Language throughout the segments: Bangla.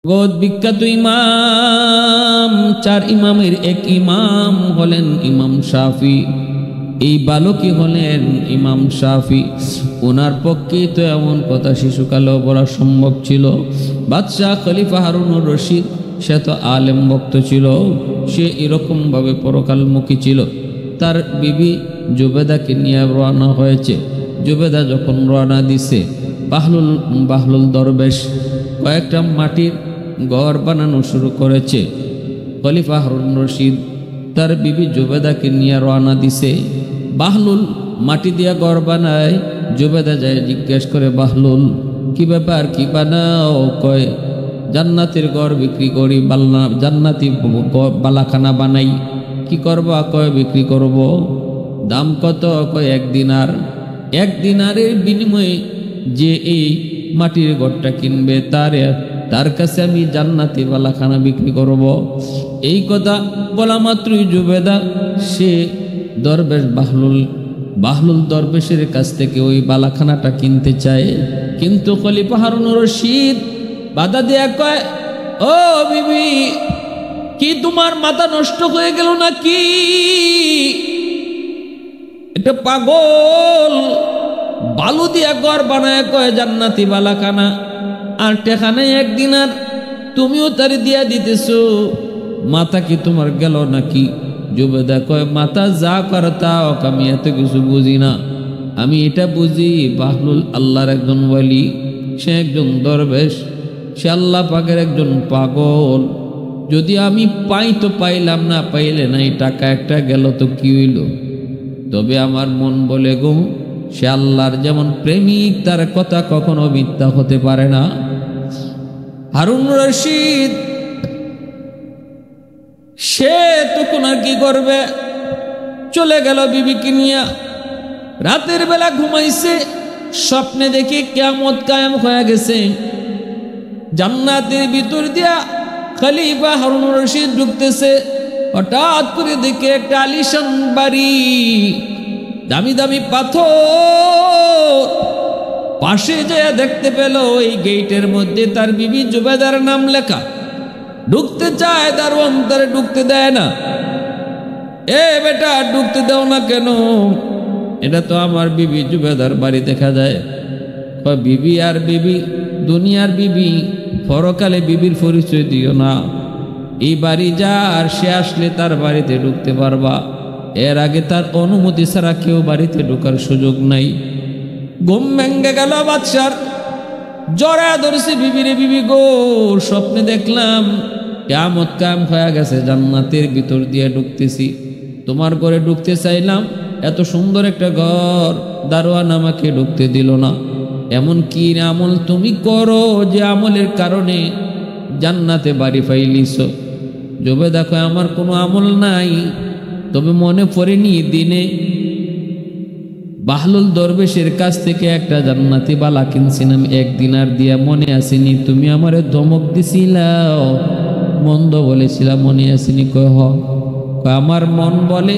জগৎ বিখ্যাত ইমাম, চার ইমামের এক ইমাম হলেন ইমাম শাফি। এই বালকই হলেন ইমাম শাফি। ওনার পক্ষে তো এমন কথা শিশুকালেও বলা সম্ভব ছিল। বাদশাহ খলিফা হারুনুর রশিদ সে তো আলেম ভক্ত ছিল, সে এরকমভাবে পরকালমুখী ছিল। তার বিবি জুবেদাকে নিয়ে রওনা হয়েছে। জুবেদা যখন রওনা দিছে, বাহলুল দরবেশ কয়েকটা মাটির ঘর বানানো শুরু করেছে। খলিফা হারুন রশিদ তার বিবি জুবেদাকে নিয়ে রওনা দিছে। বাহলুল মাটি দিয়া ঘর বানায়। জুবেদা যায় জিজ্ঞেস করে, বাহলুল কি ব্যাপার, কি বানাও? কয় জান্নাতের ঘর বিক্রি করি, জান্নাতি বালাখানা বানাই। কি করবা? কয় বিক্রি করব। দাম কত? কয় 1 দিনার। 1 দিনারের বিনিময়ে যে এই মাটির ঘরটা কিনবে তার কাছে আমি জান্নাতি বালাখানা বিক্রি করব। এই কথা বলা মাত্রই জুবেদা সে দরবেশ বাহলুল দরবেশের কাছ থেকে ওই বালাখানাটা কিনতে চায়। কিন্তু খলিফা হারুনুর রশিদ বাধা দেয়া কয়, ও বিবি, কি তোমার মাথা নষ্ট হয়ে গেল নাকি? এটা পাগল, বালু দিয়া ঘর বানায় কয় জান্নাতি বালাখানা, আর টেখানায় 1 দিনার, তুমিও তার দিয়া দিতেছো। মাথা কি তোমার গেল নাকি? জুবেদা কয়, মাথা যা করে তাও, আমি এত কিছু বুঝি না। আমি এটা বুঝি বাহলুল আল্লাহর একজন ওয়ালি, সে একজন দরবেশ, সে আল্লাহ পাকের একজন পাগল। যদি আমি পাই তো পাইলাম, না পাইলে নাই, টাকা একটা গেল তো কি হইল? তবে আমার মন বলে গো, সে আল্লাহর যেমন প্রেমিক, তার কথা কখনো মিথ্যা হতে পারে না। হারুন রশিদ সে তখন আর কি করবে, চলে গেল বিবিকে নিয়ে। রাতের বেলা ঘুমাইছে, স্বপ্নে দেখে কিয়ামত কায়েম হয়ে গেছে। জান্নাতের ভিতর দিয়া খলিফা হারুন রশিদ ঢুকতেছে। হঠাৎ করে দেখে একটা আলিশান বাড়ি, দামি দামি পাথর। পাশে যেয়ে দেখতে পেল ওই গেটের মধ্যে তার বিবি জুবেদার নাম লেখা। ঢুকতে চায়, দারোয়ান তারে ঢুকতে দেয় না। এ বেটা, ঢুকতে দাও না কেন? এটা তো আমার বিবি জুবেদার বাড়ি দেখা যায়। বিবি আর বিবি, দুনিয়ার বিবি, পরকালে বিবির পরিচয় দিও না। এই বাড়ি যা, আর সে আসলে তার বাড়িতে ঢুকতে পারবা, এর আগে তার অনুমতি ছাড়া কেউ বাড়িতে ঢোকার সুযোগ নাই। ঘুম ভেঙে গেল বাদশার, জড়া ধরছে বিবিরে, বিবি গো, স্বপ্নে দেখলাম কিয়ামত কায়েম হয়ে গেছে, জান্নাতের ভিতর দিয়ে ঢুকতেছি, তোমার ঘরে ঢুকতে চাইলাম, এত সুন্দর একটা ঘর, দারোয়ান আমাকে ঢুকতে দিল না। এমন কি আমল তুমি করো যে আমলের কারণে জান্নাতে বাড়ি পাইলিছ? জবে দেখো, আমার কোনো আমল নাই, তবে মনে পড়েনি দিনে বাহলুল দরবেশের কাছ থেকে একটা জান্নাতি বালা কিনছিলাম 1 দিনার দিয়া, মনে আসেনি? তুমি আমারে ধমক দিছিলাও, মন্দ বলেছিলাম, মনে আসেনি? কয় হ। আমার মন বলে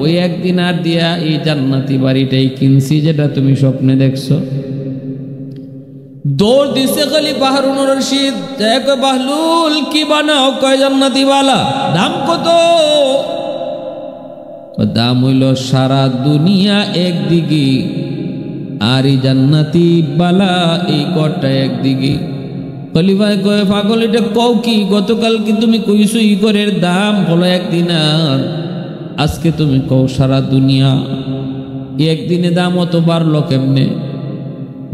ওই 1 দিনার দিয়া এই জান্নাতি বাড়িটাই কিনছি যেটা তুমি স্বপ্নে দেখছো। দৌড় দিছে খলিফা হারুন রশিদ, কয় বাহলুল কি বানাও? কয় জান্নাতি বালা। দাম কত? দাম হইল সারা দুনিয়া একদিকে, আর এই জান্নাতি বালা এই ঘরটা একদিকে। খলিফায় কয়, পাগল, এটা কও কি? গতকাল কি তুমি কইছো ই ঘরের দাম হলো 1 দিনার, আজকে তুমি কও সারা দুনিয়া। 1 দিনে দাম অত বাড়লো কেমনে?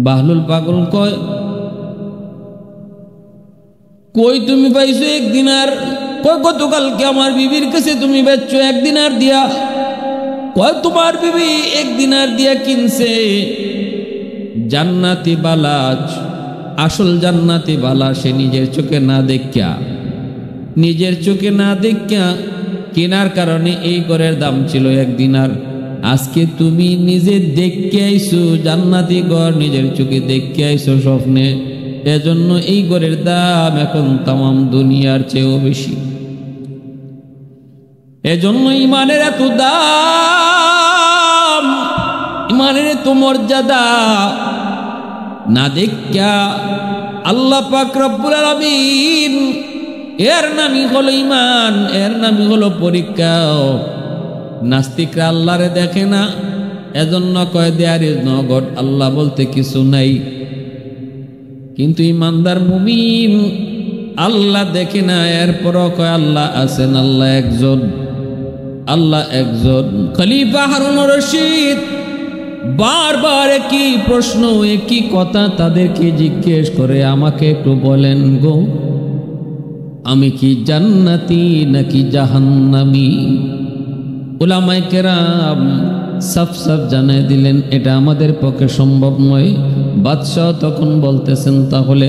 বাহলুল পাগল কয়, কই তুমি পাইছো 1 দিনার? কয় গতকালকে আমার বিবির কাছে তুমি বেচছো 1 দিনার দিয়া। কয় তোমার বিবি 1 দিনার দিয়া কিনছে জান্নাতি বালা, আসল জান্নাতি বালা সে নিজের চোখে না দেখা কেনার কারণে এই ঘরের দাম ছিল 1 দিনার। আজকে তুমি নিজে দেখে আইছো জান্নাতি ঘর, নিজের চোখে দেখে আইছো স্বপ্নে, এজন্য এই ঘরের দাম এখন তামাম দুনিয়ার চেয়েও বেশি। এজন্য ইমানের এত দাম, ইমানের এত মর্যাদা না দেখা আল্লাহ পাক রব্বুল আলামিন এর নামই হলো ঈমান, এর নামই হলো পরীক্ষা। নাস্তিকরা আল্লাহরে দেখে না, এজন্য কয় দেয়ার ইজ নো গড, আল্লাহ বলতে কিছু নাই। কিন্তু ঈমানদার মুমিন আল্লাহ দেখে না, এরপরও কয় আল্লাহ আছেন, আল্লাহ একজন, আল্লাহ একজন। খলিফা হারুনুর রশিদ বারবার একই প্রশ্ন, একই কথা তাদেরকে জিজ্ঞেস করে, আমাকে একটু বলেন গো, আমি কি জান্নাতি নাকি জাহান্নামী? উলামায়ে কেরাম সাফ সাফ জানিয়ে দিলেন এটা আমাদের পক্ষে সম্ভব নয়। বাদশাহ তখন বলতেছেন, তাহলে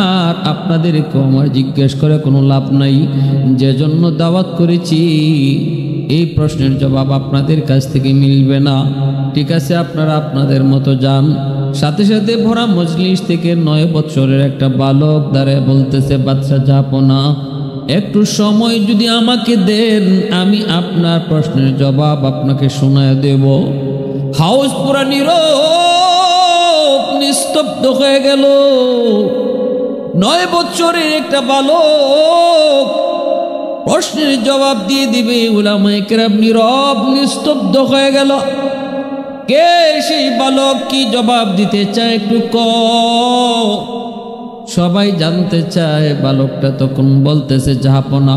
আর আপনাদেরকে আমার জিজ্ঞেস করে কোনো লাভ নাই, যে জন্য দাওয়াত করেছি এই প্রশ্নের জবাব আপনাদের কাছ থেকে মিলবে না। ঠিক আছে, আপনারা আপনাদের মতো যান। সাথে সাথে ভরা মজলিস থেকে 9 বছরের একটা বালক দাঁড়ায় বলতেছে, বাদশাহ জাহাপনা, একটু সময় যদি আমাকে দেন, আমি আপনার প্রশ্নের জবাব আপনাকে শোনায় দেব। হাউস পুরা নীরব, নিস্তব্ধ হয়ে গেল। 9 বছরের একটা বালক প্রশ্নের জবাব দিয়ে দিবে, উলামায়ে কেরাম নীরব নিস্তব্ধ হয়ে গেল। কে সেই বালক, কি জবাব দিতে চায় একটু সবাই জানতে চায়। বালকটা তখন বলতেছে, জাহাপনা,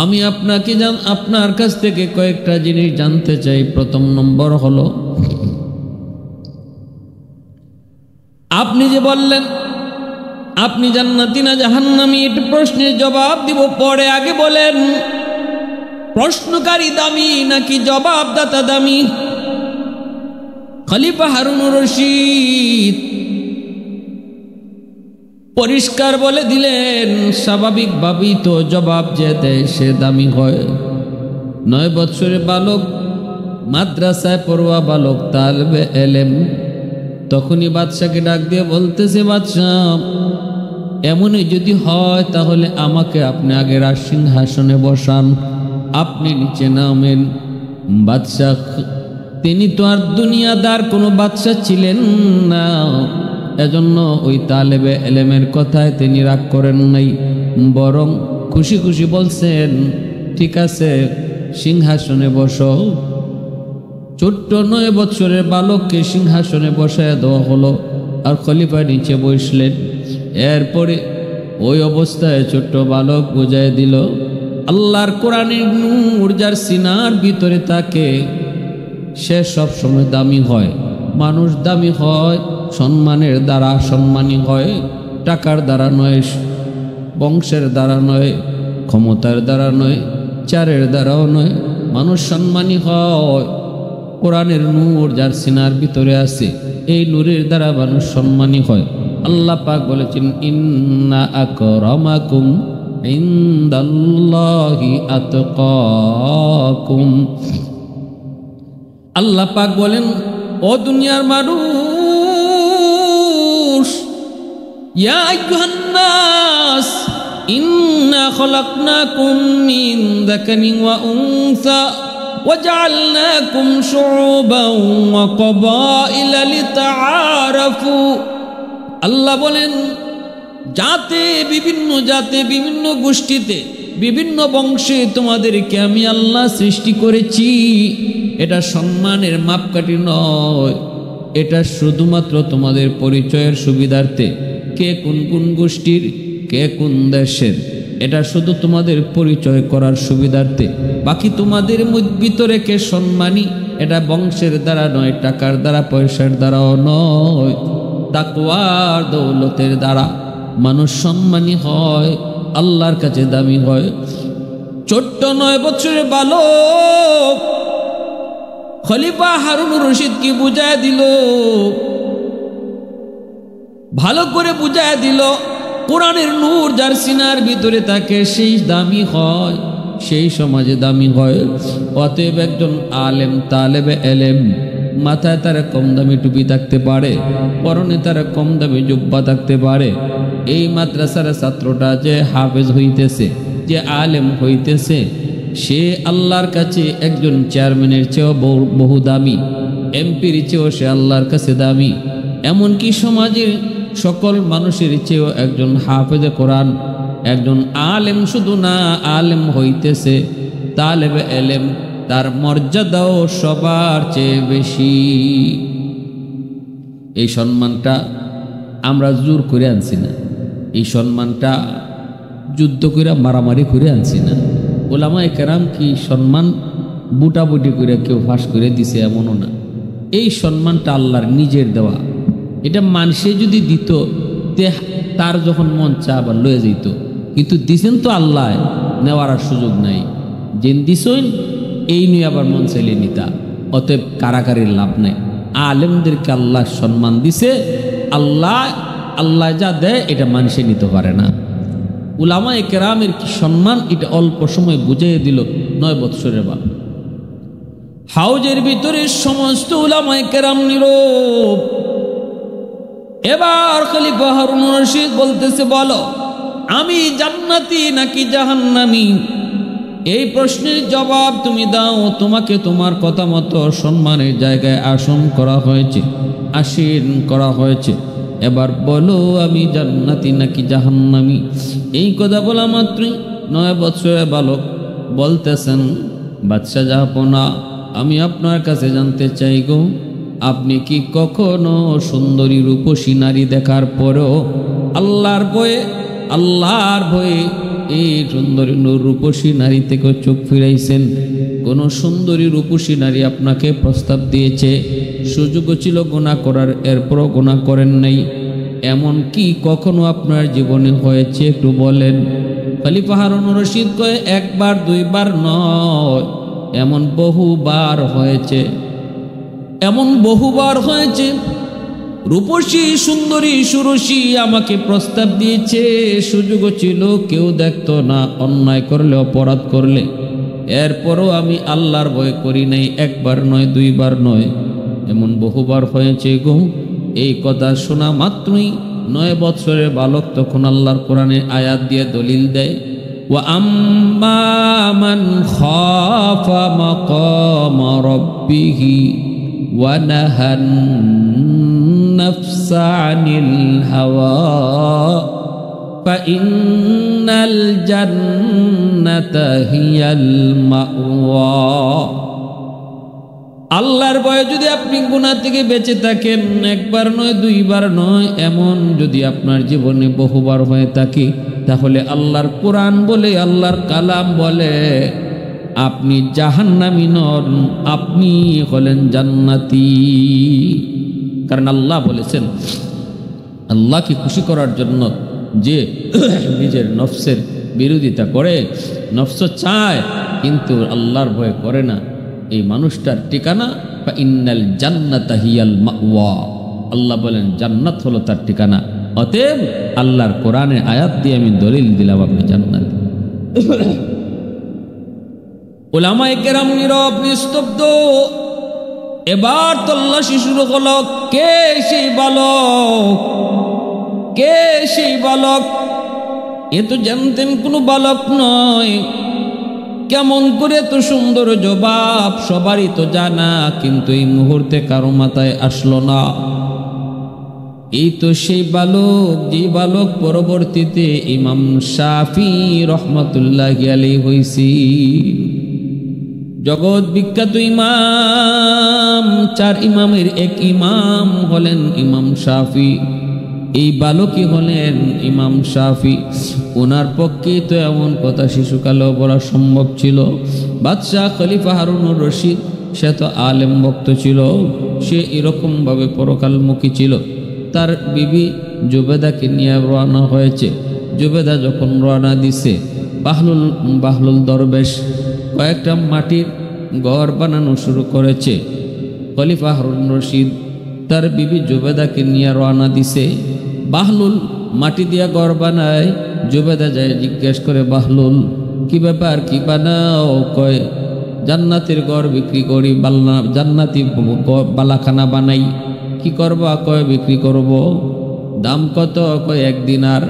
আমি আপনার কাছ থেকে কয়েকটা জিনিস জানতে চাই। প্রথম নম্বর হলো, আপনি যে বললেন আপনি জান্নাতি না জাহান্নামী, এটা প্রশ্নের জবাব দিব পরে, আগে বলেন প্রশ্নকারী দামি নাকি জবাবদাতা দামি? খলিফা হারুনুর রশিদ পরিষ্কার বলে দিলেন, স্বাভাবিকভাবেই তো জবাব যে দেয় সে দামি হয়। 9 বছরের বালক, মাদ্রাসায় পড়ুয়া বালক, তালেবে এলেম। তখনই বাদশাকে ডাক দিয়ে বলতেছে, বাদশাহ এমনই যদি হয় তাহলে আমাকে আপনি আগে সিংহাসনে বসান, আপনি নিচে নামেন। বাদশাহ তিনি তো আর দুনিয়াদার কোনো বাদশাহ ছিলেন না, এজন্য ওই তালেবে এলেমের কথায় তিনি রাগ করেন নাই, বরং খুশি খুশি বলছেন, ঠিক আছে সিংহাসনে বসো। ছোট্ট 9 বছরের বালককে সিংহাসনে বসায় দেওয়া হলো, আর খলিফা নিচে বসলেন। এরপরে ওই অবস্থায় ছোট্ট বালক বুঝায় দিল, আল্লাহর কোরআনের নূর যার সিনার ভিতরে থাকে সে সব সময় দামি হয়। মানুষ দামি হয় সম্মানের দ্বারা, সম্মানী হয় টাকার দ্বারা নয়, বংশের দ্বারা নয়, ক্ষমতার দ্বারা নয়, চারের দ্বারাও নয়। মানুষ সম্মানী হয় কোরআনের নূর যার সিনার ভিতরে আছে, এই নূরের দ্বারা মানুষ সম্মানী হয়। আল্লাহ পাক বলেছেন, ইন্না আকরামাকুম ইনদাল্লাহি আতকাকুম। আল্লাহ পাক বলেন, ও দুনিয়ার মানুষ, ইয়া আইয়ুহান নাস ইন্না খলাকনাকুম মিন যাকারিন ওয়া উনসা وجعلناكم شعوبا وقبائل لتعارفوا। আল্লাহ বলেন, জাতে বিভিন্ন জাতে, বিভিন্ন গোষ্ঠীতে, বিভিন্ন বংশে তোমাদেরকে আমি আল্লাহ সৃষ্টি করেছি। এটা সম্মানের মাপকাঠি নয়, এটা শুধুমাত্র তোমাদের পরিচয়ের সুবিধার্থে, কে কোন কোন গোষ্ঠীর, কে কোন দেশের, এটা শুধু তোমাদের পরিচয় করার সুবিধার্থে। বাকি তোমাদের ভিতরে কে সম্মানী, এটা বংশের দ্বারা নয়, টাকার দ্বারা, পয়সার দ্বারাও নয়, তাকওয়ার দৌলতের দ্বারা মানুষ সম্মানী হয়, আল্লাহর কাছে দামি হয়। ছোট্ট 9 বছরের বালক খলিফা হারুনুর রশিদ কি বুঝায় দিল, ভালো করে বুঝায় দিল, কোরআনের নূর যার সিনার ভিতরে থাকে সেই দামি হয়, সেই সমাজে দামি হয়। অতএব একজন আলেম, তালেবে এলেম, মাথায় তারা কম দামি টুপি থাকতে পারে, পরনে তারা কম দামি জুব্বা থাকতে পারে। এই মাদ্রাসার ছাত্রটা যে হাফেজ হইতেছে, যে আলেম হইতেছে, সে আল্লাহর কাছে একজন চেয়ারম্যানের চেয়েও বহু দামি, এমপির চেয়েও সে আল্লাহর কাছে দামি। এমনকি সমাজের সকল মানুষের চেয়েও একজন হাফেজে কোরআন, একজন আলেম শুধু না, আলেম হইতেছে তালেবে এলেম, তার মর্যাদাও সবার চেয়ে বেশি। এই সম্মানটা আমরা জোর করে আনছি না, এই সম্মানটা যুদ্ধ করে মারামারি করে আনছি না। ওলামায়ে কেরাম কি সম্মান বুটাবুটি করে কেউ ফাঁস করে দিছে এমনও না। এই সম্মানটা আল্লাহর নিজের দেওয়া। এটা মানুষে যদি দিত তে তার যখন মন চা আবার লয়ে যেত, কিন্তু দিছেন তো আল্লাহ, নেওয়ার আর সুযোগ নাই। যেন দিছেন এই নিয়ে আবার মন চাইলে নিতা, অতএব কারাকারির লাভ নাই। আলেমদেরকে আল্লাহ সম্মান দিছে, আল্লাহ আল্লাহ যা দেয় এটা মানুষে নিতে পারে না। উলামায়ে কেরামের কি সম্মান, এটা অল্প সময় বুঝিয়ে দিল 9 বৎসরের বাপ। হাউজের ভিতরে সমস্ত উলামায়ে কেরাম নীরব। এবার খলিফা হারুন রশিদ বলতেছে, বলো আমি জান্নাতি নাকি জাহান্নামী? এই প্রশ্নের জবাব তুমি দাও। তোমাকে তোমার কথা মতো সম্মানের জায়গায় আসন করা হয়েছে, আসীন করা হয়েছে। এবার বলো আমি জান্নাতি নাকি জাহান্নামী? এই কথা বলা মাত্রই 9 বছরের বালক বলতেছেন, বাদশা জাহাপনা, আমি আপনার কাছে জানতে চাই গো, আপনি কি কখনো সুন্দরী রূপসী নারী দেখার পরেও আল্লাহর ভয়ে এই সুন্দরী রূপসী নারী থেকে চোখ ফিরাইছেন? কোন সুন্দরী রূপসী নারী আপনাকে প্রস্তাব দিয়েছে, সুযোগ ছিল গুনাহ করার, এরপরও গুনাহ করেন নাই, এমন কি কখনো আপনার জীবনে হয়েছে? একটু বলেন। খলিফা হারুন রশিদ কয়, একবার দুইবার নয়, এমন বহুবার হয়েছে, এমন বহুবার হয়েছে। রূপসী সুন্দরী সুরসী আমাকে প্রস্তাব দিয়েছে, সুযোগ ছিল, কেউ দেখতো না, অন্যায় করলে অপরাধ করলে, এরপরও আমি আল্লাহর ভয় করি নাই। একবার নয়, দুইবার নয়, এমন বহুবার হয়েছে গো। এই কথা শোনা মাত্রই 9 বছরের বালক তখন আল্লাহর কোরআনে আয়াত দিয়ে দলিল দেয়, ওয়া আম্মা মান খাফা মাকাম রাব্বিহি ওয়া নাহান নাফসা আনিল হাওয়া ফাইন্নাল জান্নাতা হিয়াল মাওয়া। আল্লাহর ভয়ে যদি আপনি গুনাহ থেকে বেঁচে থাকেন, একবার নয়, দুইবার নয়, এমন যদি আপনার জীবনে বহুবার হয়ে থাকে, তাহলে আল্লাহর কোরআন বলে, আল্লাহর কালাম বলে, আপনি জাহান্নামী নন, আপনি হলেন জান্নাতি। কারণ আল্লাহ বলেছেন, আল্লাহকে খুশি করার জন্য যে নিজের নফসের বিরোধিতা করে, নফস চায় কিন্তু আল্লাহর ভয় করে না, এই মানুষটার ঠিকানা ইন্নাল জান্নাতা হিয়াল মাওয়া। আল্লাহ বলেন জান্নাত হলো তার ঠিকানা। অতএব আল্লাহর কোরআনের আয়াত দিয়ে আমি দলিল দিলাম আপনি জান্নাত। উলামায়ে কেরাম নীরব, নিস্তব্ধ। এবার তল্লাশি শুরু হলো, কে সেই বালক, কে সেই বালক? এ তো জানতেন কোনো বালক নয়। কেমন করে তো সুন্দর জবাব, সবারই তো জানা, কিন্তু এই মুহূর্তে কারো মাথায় আসলো না। এই তো সেই বালক, যে বালক পরবর্তীতে ইমাম শাফি রহমাতুল্লাহি আলাইহি হইছি। জগৎ বিখ্যাত ইমাম, 4 ইমামের এক ইমাম হলেন ইমাম শাফি। এই বালকই হলেন ইমাম শাফি। ওনার পক্ষে তো এমন কথা শিশুকালেও বলা সম্ভব ছিল। বাদশাহ খলিফা হারুনুর রশিদ, সে তো আলেম ভক্ত ছিল, সে এরকমভাবে পরকালমুখী ছিল। তার বিবি জুবেদাকে নিয়ে রওনা হয়েছে। জুবেদা যখন রওনা দিছে, বাহলুল দরবেশ কয়েকটা মাটির ঘর বানানো শুরু করেছে। খলিফা হারুন রশিদ তার বিবি জুবেদাকে নিয়ে রওনা দিছে। বাহলুল মাটি দিয়া ঘর বানায়। জুবেদা যায় জিজ্ঞেস করে, বাহলুল কি ব্যাপার, কি বানাও? কয় জান্নাতের ঘর বিক্রি করি, জান্নাতি বালাখানা বানাই। কি করবা? কয় বিক্রি করব। দাম কত? কয় 1 দিনার।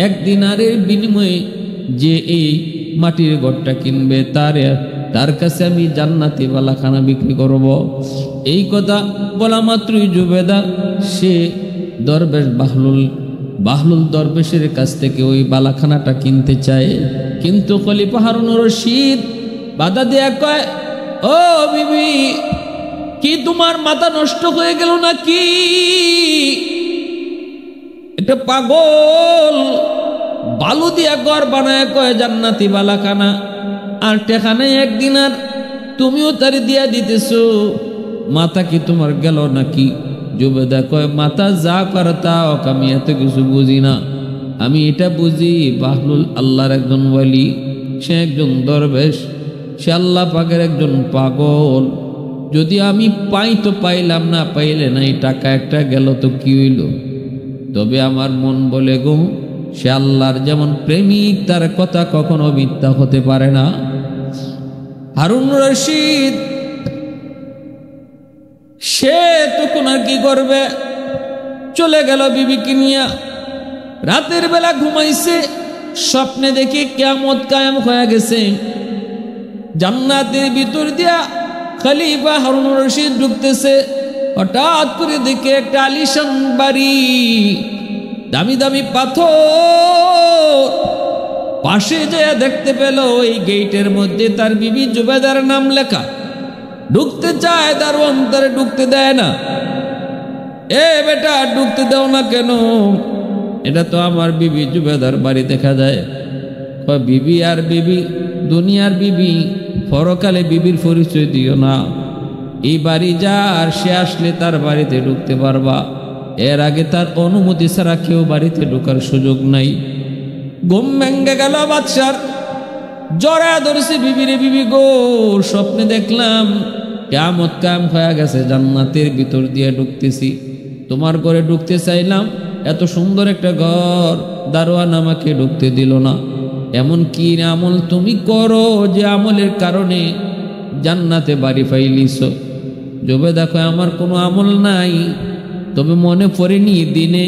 1 দিনারের বিনিময়ে যে এই মাটির ঘরটা কিনবে তার কাছে আমি জান্নাতি বালাখানা বিক্রি করব। এই কথা বলা মাত্রই জুবেদা সে দরবেশ বাহলুল বাহলুল দরবেশের কাছ থেকে ওই বালাখানাটা কিনতে চায়, কিন্তু খলিফা হারুনুর রশিদ বাধা দেয়া কয়, ও বিবি, কি তোমার মাথা নষ্ট হয়ে গেল নাকি? এটা পাগল বালু দিয়া ঘর বানায় কয় জান্নাতি বালাখানা, আর টেখানে একদিন আর তুমিও তারি দিয়া দিতেছো, মাথা কি তোমার গেল নাকি? জুবেদা কয়, মাথা যা করতা আমি এত কিছু বুঝি না, আমি এটা বুঝি বাহলুল আল্লাহর একজন ওয়ালি, সে একজন দরবেশ, সে আল্লাহ পাকের একজন পাগল। যদি আমি পাই তো পাইলাম, না পাইলে নাই, টাকা একটা গেল তো কি হইল? তবে আমার মন বলে গো, সে আল্লাহর যেমন প্রেমিক, তার কথা কখনো মিথ্যা হতে পারে না। হারুন রশিদ সে তখন আর কি করবে, চলে গেল বিবিকে নিয়ে। রাতের বেলা ঘুমাইছে, স্বপ্নে দেখি কিয়ামত কায়েম হয়ে গেছে। জান্নাতের ভিতর দিয়া খলিফা হারুন রশিদ ঢুকতেছে। হঠাৎ করে দেখে একটা আলিশান বাড়ি, দামি দামি পাথর। পাশে যেয়ে দেখতে পেল ওই গেটের মধ্যে তার বিবি জুবেদার নাম লেখা। ঢুকতে চায়, তার অন্তরে ঢুকতে দেয় না। এ বেটা, ঢুকতে দাও না কেন? এটা তো আমার বিবি জুবেদার বাড়ি দেখা যায়। বিবি আর বিবি, দুনিয়ার বিবি, পরকালে বিবির পরিচয় দিও না। এই বাড়ি যা, আর সে আসলে তার বাড়িতে ঢুকতে পারবা, এর আগে তার অনুমতি ছাড়া কেউ বাড়িতে ঢোকার সুযোগ নাই। ঘুম ভেঙে গেল বাদশার, জড়া ধরেছে বিবিরে, বিবি গো, স্বপ্নে দেখলাম কিয়ামত কায়েম হয়ে গেছে, জান্নাতের ভিতর দিয়ে ঢুকতেছি, তোমার ঘরে ঢুকতে চাইলাম, এত সুন্দর একটা ঘর, দারোয়ান আমাকে ঢুকতে দিল না। এমন কি আমল তুমি করো যে আমলের কারণে জান্নাতে বাড়ি পাইলিছ? জবে দেখো, আমার কোনো আমল নাই, তবে মনে পড়েনি দিনে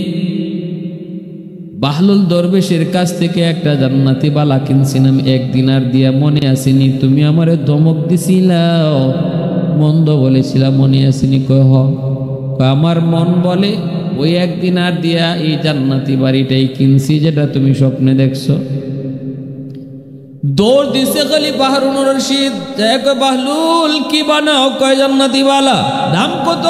বাহলুল দরবেশের কাছ থেকে একটা জান্নাতি বালা কিনছিলাম 1 দিনার দিয়া, মনে আসেনি? তুমি আমারে ধমক দিছিলাও, মন্দ বলেছিলাম, মনে আসেনি? কয় হ। আমার মন বলে ওই 1 দিনার দিয়া এই জান্নাতি বাড়িটাই কিনছি যেটা তুমি স্বপ্নে দেখছো। দৌড় দিছে খলিফা হারুন রশিদ, কয় বাহলুল কি বানাও? কয় জান্নাতি বালা। দাম কত?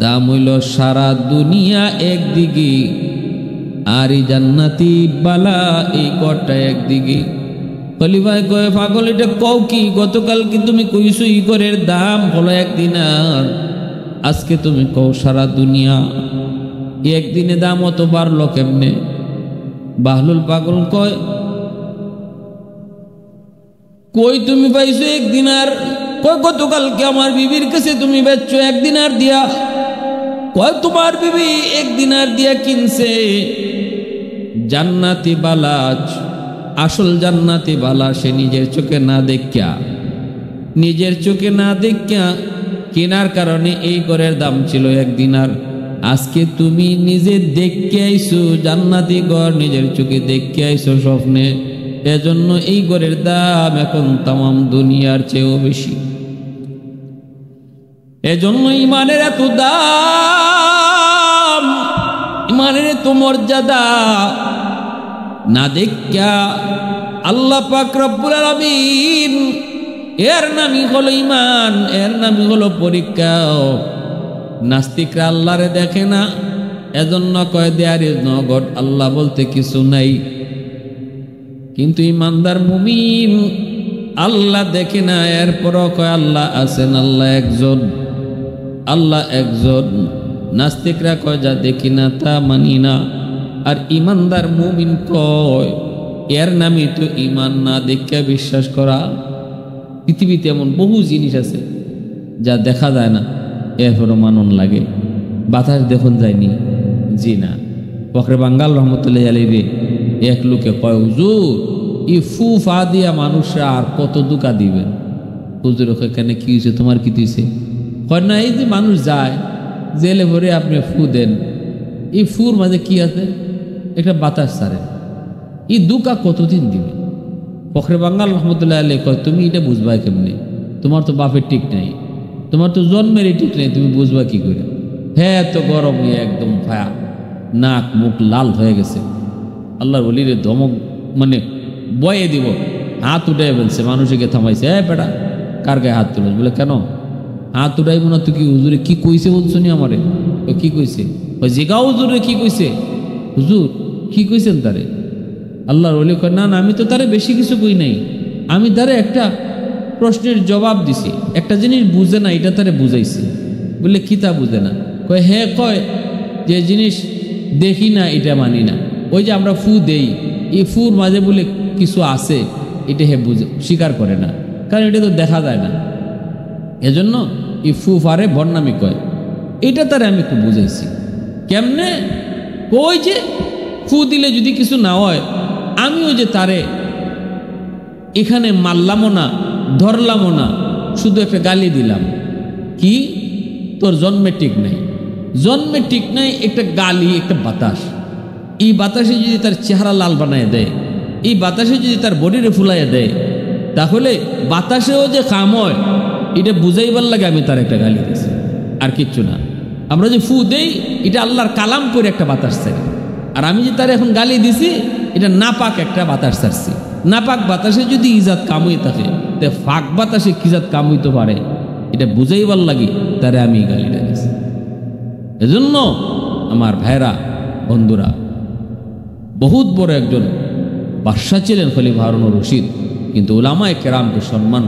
দাম হইল সারা দুনিয়া একদিকে, আর এই জান্নাতি বালা এই ঘরটা একদিকে। খলিফায় কয়, পাগল, এটা কও কি? গতকাল কি তুমি কইছো ই ঘরের দাম হলো 1 দিনার, আজকে তুমি কও সারা দুনিয়া। 1 দিনে দাম অত বাড়লো কেমনে? বাহলুল পাগল কয়, কই তুমি পাইছো 1 দিনার? কয় গতকালকে আমার বিবির কাছে তুমি বেচছো 1 দিনার দিয়া। কয় তোমার বিবি 1 দিনার দিয়া কিনছে। জান্নাতি বালা, আসল জান্নাতি বালা সে নিজের চোখে না দেখিয়া, নিজের চোখে না দেখিয়া কেনার কারণে এই ঘরের দাম ছিল 1 দিনার। আজকে তুমি নিজে দেখে আইছো জান্নাতি ঘর, নিজের চোখে দেখে আইছো স্বপ্নে, এজন্য এই ঘরের দাম এখন তামাম দুনিয়ার চেয়েও বেশি। এজন্য ইমানের এত দাম, ইমানের এত মর্যাদা না দেখিয়া আল্লাহ পাক রব্বুল আলামিন, এর নামই হলো ইমান, এর নামই হলো পরীক্ষা। নাস্তিকরা আল্লাহরে দেখে না, এজন্য কয় দেয়ার ইজ নো গড, আল্লাহ বলতে কিছু নাই। কিন্তু ইমানদার মুমিন আল্লাহ দেখে না, এরপরও কয় আল্লাহ আছেন, আল্লাহ একজন, আল্লাহ একজন। নাস্তিকরা কয় যা দেখি না তা মানি না, আর ইমানদার মুমিন কয় এর নামই তো ইমান, না দেখে বিশ্বাস করা। পৃথিবীতে এমন বহু জিনিস আছে যা দেখা যায় না, এরপরও মানন লাগে। বাতাস দেখুন যায়নি, জি না। ফখরে বাঙ্গাল রহমতুল্লাহ আলাইহি এক লোকে কয়, হুজুর ই ফু ফা দিয়া মানুষরা আর কত দুকা দিবেন? হুজুর এখানে কি হয়েছে, তোমার কি দিয়েছে? কয় না, এই যে মানুষ যায় জেলে ভরে আপনি ফু দেন, এই ফুর মাঝে কি আছে? একটা বাতাস ছাড়ে, এই দুকা কতদিন দিবে? ফখরে বাঙ্গাল রহমতুল্লাহ আলাইহি কয়, তুমি এটা বুঝবা কেমনি? তোমার তো বাপের ঠিক নাই, তোমার তো জন্মেরই ঠিক নেই, তুমি বুঝবা কি করে? হ্যাঁ, তো গরম একদম ফায়া। নাক মুখ লাল হয়ে গেছে। আল্লাহর ওলিরে ধমক মানে বয়ে দিব, হাত উঠাই ফেলছে, মানুষকে থামাইছে, বেটা কার গায়ে হাত তুলে? বলে কেন হাত উঠাইব না? তুই কি হুজুরে কি কইছে বলছো নি আমারে? কি কইছে? ওই জিগাও হুজুরে কি কইছে? হুজুর কি কইছেন তারে? আল্লাহর ওলি কয় না না, আমি তো তারে বেশি কিছু কই নাই, আমি তারে একটা প্রশ্নের জবাব দিছি, একটা জিনিস বুঝে না এটা তারে বুঝাইছি। বলে কি তা বুঝে না? কয় হ্যাঁ, কয় যে জিনিস দেখি না এটা মানি না। ওই যে আমরা ফু দেই, এই ফুর মাঝে বলে কিছু আছে, এটা হে বুঝে স্বীকার করে না, কারণ এটা তো দেখা যায় না, এজন্য এই ফু ফারে বর্ণামি কয়। এটা তারে আমি খুব বুঝাইছি। কেমনে? ওই যে ফু দিলে যদি কিছু না হয়, আমি ওই যে তারে এখানে মারলামও না, ধরলামও না, শুধু একটা গালি দিলাম। কি তোর জন্মে ঠিক নাই, জন্মে ঠিক নাই, একটা গালি, একটা বাতাস, এই বাতাসে যদি তার চেহারা লাল বানায় দেয়, এই বাতাসে যদি তার বডিরে ফুলাইয়া দেয়, তাহলে বাতাসেও যে কাম হয় এটা বুঝাইবার লাগে আমি তার একটা গালি দিয়েছি, আর কিচ্ছু না। আমরা যে ফু দেই এটা আল্লাহর কালাম করে একটা বাতাস চাই, আর আমি যে তার এখন গালি দিছি এটা নাপাক একটা বাতাস ছাড়ছি। নাপাক বাতাসে যদি ইজাত কাম হয়ে থাকে, তে ফাঁক বাতাসে কি জাত কাম হইতে পারে এটা বুঝাইবার লাগে তারে আমি গালিটা দিছি। এজন্য আমার ভাইরা বন্ধুরা, বহুত বড় একজন বাদশা ছিলেন খলিফা হারুনুর রশিদ, কিন্তু উলামায়ে কেরামকে সম্মান